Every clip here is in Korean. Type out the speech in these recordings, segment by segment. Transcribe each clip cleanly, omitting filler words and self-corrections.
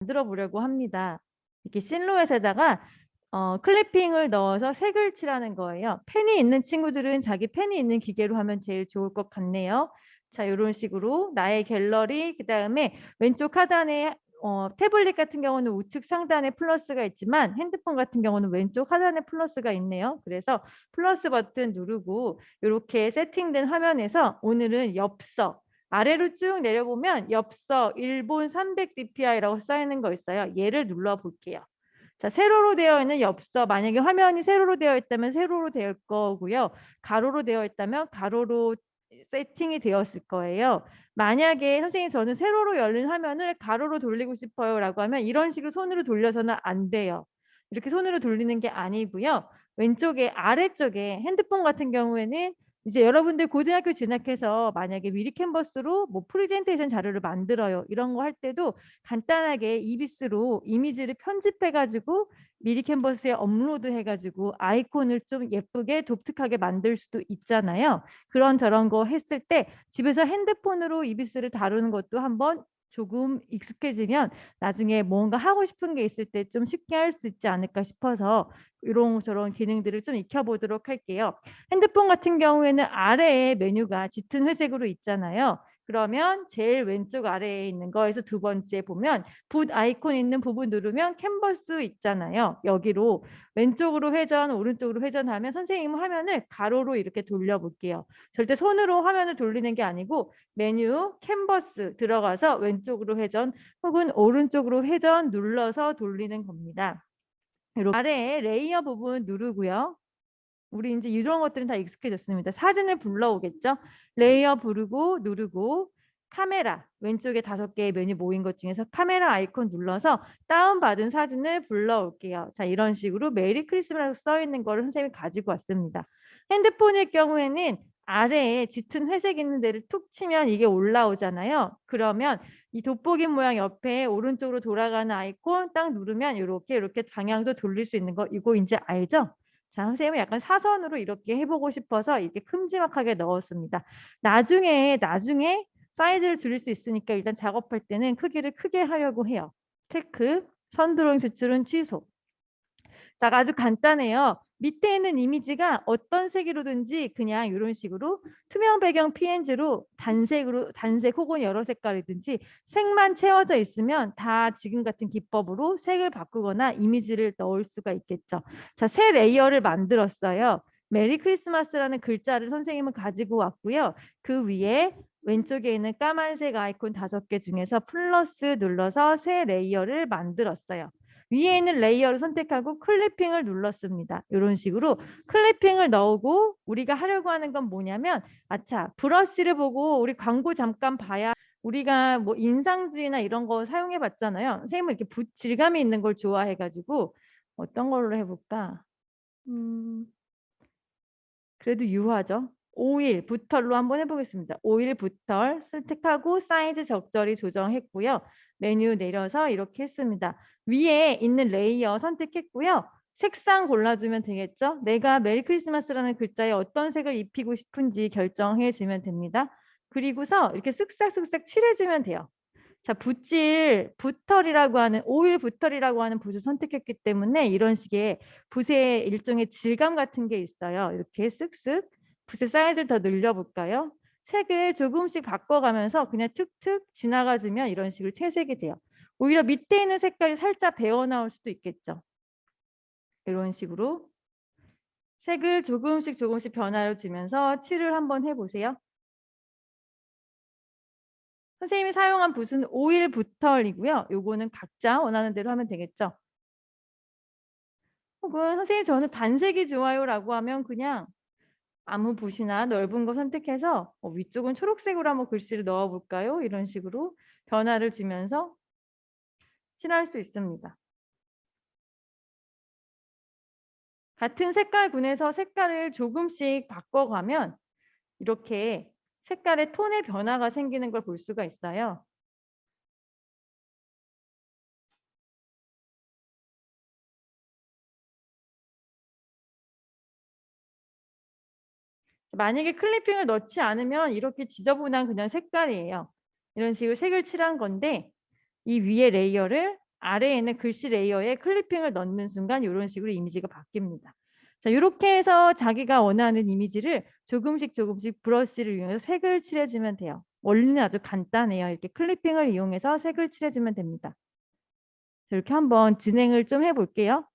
만들어 보려고 합니다. 이렇게 실루엣에다가 클리핑을 넣어서 색을 칠하는 거예요. 펜이 있는 친구들은 자기 펜이 있는 기계로 하면 제일 좋을 것 같네요. 자, 이런 식으로 나의 갤러리, 그 다음에 왼쪽 하단에 태블릿 같은 경우는 우측 상단에 플러스가 있지만 핸드폰 같은 경우는 왼쪽 하단에 플러스가 있네요. 그래서 플러스 버튼 누르고 이렇게 세팅된 화면에서 오늘은 엽서, 아래로 쭉 내려보면 엽서 일본 300dpi라고 써 있는 거 있어요. 얘를 눌러 볼게요. 자, 세로로 되어 있는 엽서, 만약에 화면이 세로로 되어 있다면 세로로 될 거고요. 가로로 되어 있다면 가로로 세팅이 되었을 거예요. 만약에 선생님 저는 세로로 열린 화면을 가로로 돌리고 싶어요 라고 하면 이런 식으로 손으로 돌려서는 안 돼요. 이렇게 손으로 돌리는 게 아니고요. 왼쪽에 아래쪽에 핸드폰 같은 경우에는 이제 여러분들 고등학교 진학해서 만약에 미리 캔버스로 뭐 프레젠테이션 자료를 만들어요. 이런 거 할 때도 간단하게 이비스로 이미지를 편집해 가지고 미리 캔버스에 업로드 해 가지고 아이콘을 좀 예쁘게 독특하게 만들 수도 있잖아요. 그런 저런 거 했을 때 집에서 핸드폰으로 이비스를 다루는 것도 한번 조금 익숙해지면 나중에 뭔가 하고 싶은 게 있을 때 좀 쉽게 할 수 있지 않을까 싶어서 이런 저런 기능들을 좀 익혀보도록 할게요. 핸드폰 같은 경우에는 아래에 메뉴가 짙은 회색으로 있잖아요. 그러면 제일 왼쪽 아래에 있는 거에서 두 번째 보면 붓 아이콘 있는 부분 누르면 캔버스 있잖아요. 여기로 왼쪽으로 회전, 오른쪽으로 회전하면 선생님 화면을 가로로 이렇게 돌려볼게요. 절대 손으로 화면을 돌리는 게 아니고 메뉴 캔버스 들어가서 왼쪽으로 회전 혹은 오른쪽으로 회전 눌러서 돌리는 겁니다. 아래에 레이어 부분 누르고요. 우리 이제 이런 것들은 다 익숙해졌습니다. 사진을 불러오겠죠. 레이어 부르고 누르고 카메라 왼쪽에 5개의 메뉴 모인 것 중에서 카메라 아이콘 눌러서 다운받은 사진을 불러올게요. 자, 이런 식으로 메리 크리스마스 써 있는 거를 선생님이 가지고 왔습니다. 핸드폰일 경우에는 아래에 짙은 회색 있는 데를 툭 치면 이게 올라오잖아요. 그러면 이 돋보기 모양 옆에 오른쪽으로 돌아가는 아이콘 딱 누르면 이렇게 방향도 돌릴 수 있는 거 이거 이제 알죠? 자, 선생님은 약간 사선으로 이렇게 해보고 싶어서 이렇게 큼지막하게 넣었습니다. 나중에 사이즈를 줄일 수 있으니까 일단 작업할 때는 크기를 크게 하려고 해요. 체크, 선 드로잉 추출은 취소. 자, 아주 간단해요. 밑에 있는 이미지가 어떤 색이로든지 그냥 이런 식으로 투명 배경 PNG로 단색 혹은 여러 색깔이든지 색만 채워져 있으면 다 지금 같은 기법으로 색을 바꾸거나 이미지를 넣을 수가 있겠죠. 자, 새 레이어를 만들었어요. 메리 크리스마스라는 글자를 선생님은 가지고 왔고요. 그 위에 왼쪽에 있는 까만색 아이콘 5개 중에서 플러스 눌러서 새 레이어를 만들었어요. 위에 있는 레이어를 선택하고 클리핑을 눌렀습니다. 이런 식으로 클리핑을 넣고 우리가 하려고 하는 건 뭐냐면 아차 브러쉬를 보고 우리 광고 잠깐 봐야 우리가 뭐 인상주의나 이런 거 사용해 봤잖아요. 선생님은 이렇게 질감이 있는 걸 좋아해 가지고 어떤 걸로 해볼까? 그래도 유화죠. 오일 붓털로 한번 해보겠습니다. 오일 붓털 선택하고 사이즈 적절히 조정했고요. 메뉴 내려서 이렇게 했습니다. 위에 있는 레이어 선택했고요. 색상 골라주면 되겠죠. 내가 메리 크리스마스라는 글자에 어떤 색을 입히고 싶은지 결정해 주면 됩니다. 그리고서 이렇게 쓱싹쓱싹 칠해주면 돼요. 자, 붓털이라고 하는 오일 붓털이라고 하는 붓을 선택했기 때문에 이런 식의 붓의 일종의 질감 같은 게 있어요. 이렇게 쓱쓱 붓의 사이즈를 더 늘려볼까요? 색을 조금씩 바꿔가면서 그냥 툭툭 지나가주면 이런 식으로 채색이 돼요. 오히려 밑에 있는 색깔이 살짝 배어 나올 수도 있겠죠. 이런 식으로 색을 조금씩 변화를 주면서 칠을 한번 해보세요. 선생님이 사용한 붓은 오일 붓털이고요. 요거는 각자 원하는 대로 하면 되겠죠. 혹은 선생님 저는 단색이 좋아요라고 하면 그냥 아무 붓이나 넓은 거 선택해서 위쪽은 초록색으로 한번 글씨를 넣어볼까요? 이런 식으로 변화를 주면서 칠할 수 있습니다. 같은 색깔군에서 색깔을 조금씩 바꿔가면 이렇게 색깔의 톤의 변화가 생기는 걸 볼 수가 있어요. 만약에 클리핑을 넣지 않으면 이렇게 지저분한 그냥 색깔이에요. 이런 식으로 색을 칠한 건데 이 위에 레이어를 아래에 있는 글씨 레이어에 클리핑을 넣는 순간 이런 식으로 이미지가 바뀝니다. 자, 이렇게 해서 자기가 원하는 이미지를 조금씩 브러쉬를 이용해서 색을 칠해주면 돼요. 원리는 아주 간단해요. 이렇게 클리핑을 이용해서 색을 칠해주면 됩니다. 이렇게 한번 진행을 좀 해볼게요.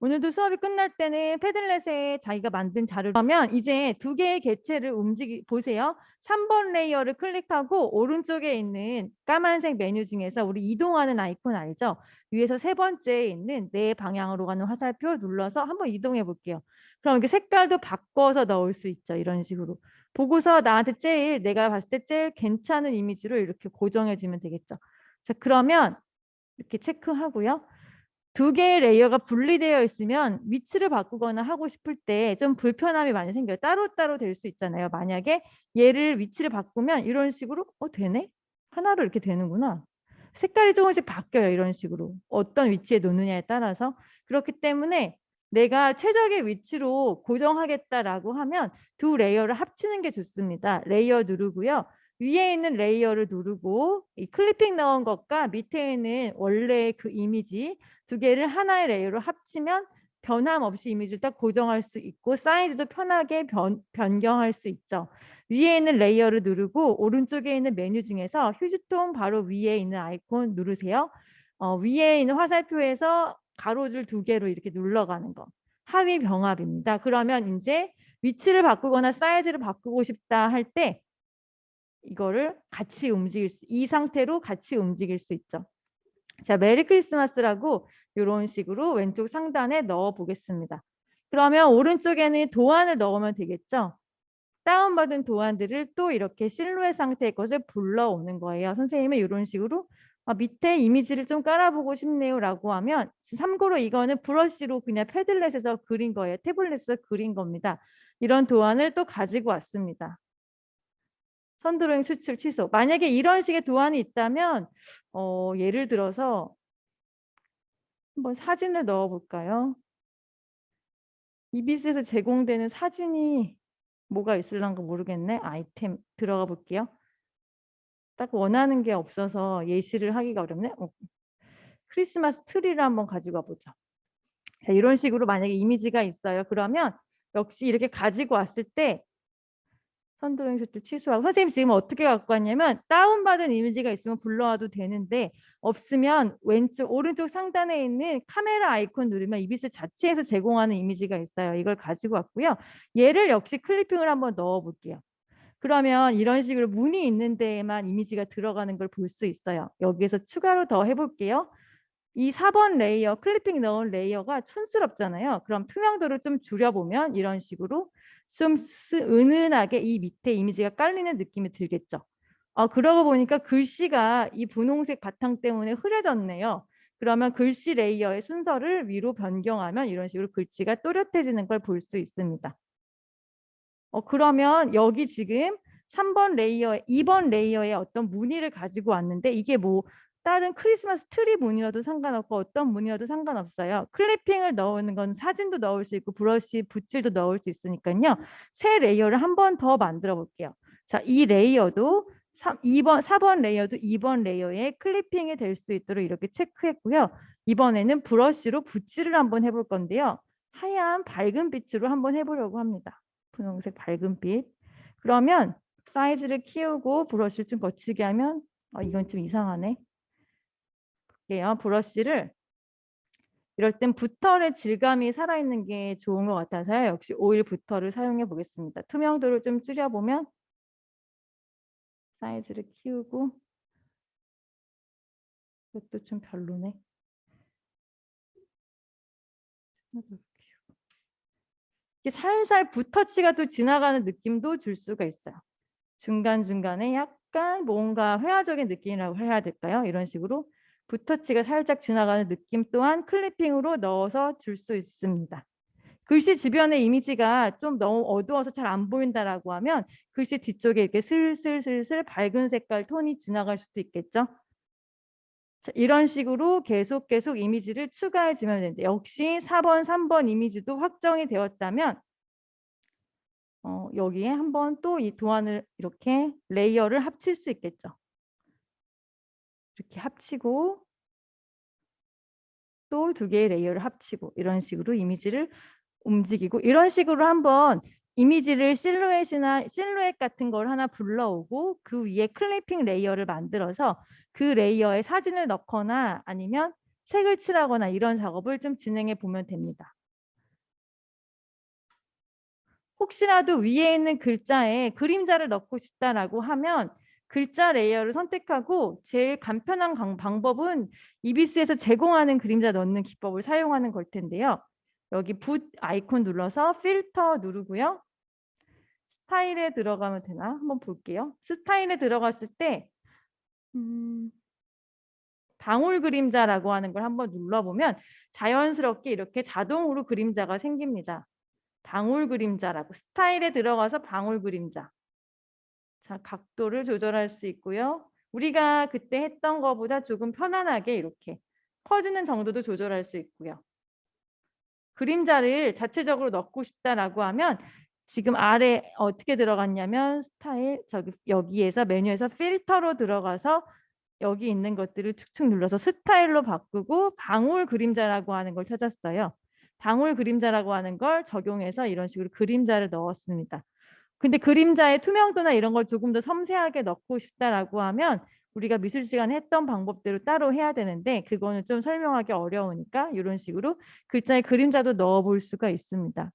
오늘도 수업이 끝날 때는 패들렛에 자기가 만든 자료를 하면 이제 두 개의 객체를 보세요. 3번 레이어를 클릭하고 오른쪽에 있는 까만색 메뉴 중에서 우리 이동하는 아이콘 알죠? 위에서 세 번째에 있는 내 방향으로 가는 화살표 눌러서 한번 이동해 볼게요. 그럼 이렇게 색깔도 바꿔서 넣을 수 있죠. 이런 식으로. 보고서 나한테 내가 봤을 때 제일 괜찮은 이미지로 이렇게 고정해 주면 되겠죠. 자, 그러면 이렇게 체크하고요. 두 개의 레이어가 분리되어 있으면 위치를 바꾸거나 하고 싶을 때 좀 불편함이 많이 생겨요. 따로따로 될 수 있잖아요. 만약에 얘를 위치를 바꾸면 이런 식으로 되네? 하나로 이렇게 되는구나. 색깔이 조금씩 바뀌어요. 이런 식으로. 어떤 위치에 놓느냐에 따라서. 그렇기 때문에 내가 최적의 위치로 고정하겠다라고 하면 두 레이어를 합치는 게 좋습니다. 레이어 누르고요. 위에 있는 레이어를 누르고 이 클리핑 넣은 것과 밑에 있는 원래 그 이미지 두 개를 하나의 레이어로 합치면 변함없이 이미지를 딱 고정할 수 있고 사이즈도 편하게 변경할 수 있죠. 위에 있는 레이어를 누르고 오른쪽에 있는 메뉴 중에서 휴지통 바로 위에 있는 아이콘 누르세요. 위에 있는 화살표에서 가로줄 두 개로 이렇게 눌러가는 거. 하위 병합입니다. 그러면 이제 위치를 바꾸거나 사이즈를 바꾸고 싶다 할 때 이거를 같이 이 상태로 같이 움직일 수 있죠. 자, 메리 크리스마스라고 이런 식으로 왼쪽 상단에 넣어 보겠습니다. 그러면 오른쪽에는 도안을 넣으면 되겠죠. 다운받은 도안들을 또 이렇게 실루엣 상태의 것을 불러오는 거예요. 선생님은 이런 식으로 밑에 이미지를 좀 깔아보고 싶네요 라고 하면 참고로 이거는 브러쉬로 그냥 패들렛에서 그린 거예요. 태블릿에서 그린 겁니다. 이런 도안을 또 가지고 왔습니다. 선드로잉 수출 취소. 만약에 이런 식의 도안이 있다면 예를 들어서 한번 사진을 넣어 볼까요? 이비스에서 제공되는 사진이 뭐가 있을란가 모르겠네. 아이템 들어가 볼게요. 딱 원하는 게 없어서 예시를 하기가 어렵네. 크리스마스 트리를 한번 가지고 와보죠. 자, 이런 식으로 만약에 이미지가 있어요. 그러면 역시 이렇게 가지고 왔을 때 선드로잉 수출 취소하고 선생님 지금 어떻게 갖고 왔냐면 다운받은 이미지가 있으면 불러와도 되는데 없으면 오른쪽 상단에 있는 카메라 아이콘 누르면 이비스 자체에서 제공하는 이미지가 있어요. 이걸 가지고 왔고요. 얘를 역시 클리핑을 한번 넣어 볼게요. 그러면 이런 식으로 문이 있는 데에만 이미지가 들어가는 걸 볼 수 있어요. 여기에서 추가로 더 해볼게요. 이 4번 레이어, 클리핑 넣은 레이어가 촌스럽잖아요. 그럼 투명도를 좀 줄여보면 이런 식으로 좀 은은하게 이 밑에 이미지가 깔리는 느낌이 들겠죠. 그러고 보니까 글씨가 이 분홍색 바탕 때문에 흐려졌네요. 그러면 글씨 레이어의 순서를 위로 변경하면 이런 식으로 글씨가 또렷해지는 걸 볼 수 있습니다. 그러면 여기 지금 3번 레이어, 2번 레이어에 어떤 무늬를 가지고 왔는데 이게 뭐 다른 크리스마스 트리 무늬여도 상관없고 어떤 무늬여도 상관없어요. 클리핑을 넣는 건 사진도 넣을 수 있고 브러쉬, 붓질도 넣을 수 있으니까요. 새 레이어를 한 번 더 만들어 볼게요. 자, 이 레이어도 4번 레이어도 2번 레이어에 클리핑이 될 수 있도록 이렇게 체크했고요. 이번에는 브러쉬로 붓질을 한번 해볼 건데요. 하얀 밝은 빛으로 한번 해보려고 합니다. 분홍색 밝은 빛. 그러면 사이즈를 키우고 브러쉬를 좀 거칠게 하면 이건 좀 이상하네. 볼게요. 브러쉬를 이럴 땐 붓털의 질감이 살아있는 게 좋은 것 같아서요. 역시 오일 붓털을 사용해 보겠습니다. 투명도를 좀 줄여보면 사이즈를 키우고 이것도 좀 별로네. 이게 살살 붓터치가 또 지나가는 느낌도 줄 수가 있어요. 중간중간에 약간 뭔가 회화적인 느낌이라고 해야 될까요? 이런 식으로 붓터치가 살짝 지나가는 느낌 또한 클리핑으로 넣어서 줄 수 있습니다. 글씨 주변의 이미지가 좀 너무 어두워서 잘 안 보인다라고 하면 글씨 뒤쪽에 이렇게 슬슬슬슬 밝은 색깔 톤이 지나갈 수도 있겠죠. 자, 이런 식으로 계속 이미지를 추가해 주면 되는데 역시 4번, 3번 이미지도 확정이 되었다면 여기에 한번 또 이 도안을 이렇게 레이어를 합칠 수 있겠죠. 이렇게 합치고 또 두 개의 레이어를 합치고 이런 식으로 이미지를 움직이고 이런 식으로 한번 이미지를 실루엣 같은 걸 하나 불러오고 그 위에 클리핑 레이어를 만들어서 그 레이어에 사진을 넣거나 아니면 색을 칠하거나 이런 작업을 좀 진행해 보면 됩니다. 혹시라도 위에 있는 글자에 그림자를 넣고 싶다라고 하면 글자 레이어를 선택하고 제일 간편한 방법은 이비스에서 제공하는 그림자 넣는 기법을 사용하는 걸 텐데요. 여기 붓 아이콘 눌러서 필터 누르고요. 스타일에 들어가면 되나? 한번 볼게요. 스타일에 들어갔을 때 방울 그림자라고 하는 걸 한번 눌러보면 자연스럽게 이렇게 자동으로 그림자가 생깁니다. 방울 그림자라고 스타일에 들어가서 방울 그림자. 자, 각도를 조절할 수 있고요. 우리가 그때 했던 것보다 조금 편안하게 이렇게 커지는 정도도 조절할 수 있고요. 그림자를 자체적으로 넣고 싶다라고 하면 지금 아래 어떻게 들어갔냐면 스타일 여기에서 메뉴에서 필터로 들어가서 여기 있는 것들을 축축 눌러서 스타일로 바꾸고 방울 그림자라고 하는 걸 찾았어요. 방울 그림자라고 하는 걸 적용해서 이런 식으로 그림자를 넣었습니다. 근데 그림자의 투명도나 이런 걸 조금 더 섬세하게 넣고 싶다라고 하면 우리가 미술 시간에 했던 방법대로 따로 해야 되는데 그거는 좀 설명하기 어려우니까 이런 식으로 글자에 그림자도 넣어 볼 수가 있습니다.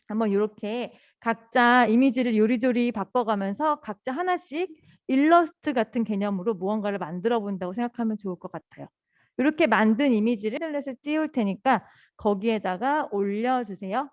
한번 이렇게 각자 이미지를 요리조리 바꿔가면서 각자 하나씩 일러스트 같은 개념으로 무언가를 만들어 본다고 생각하면 좋을 것 같아요. 이렇게 만든 이미지를 인터넷에 띄울 테니까 거기에다가 올려주세요.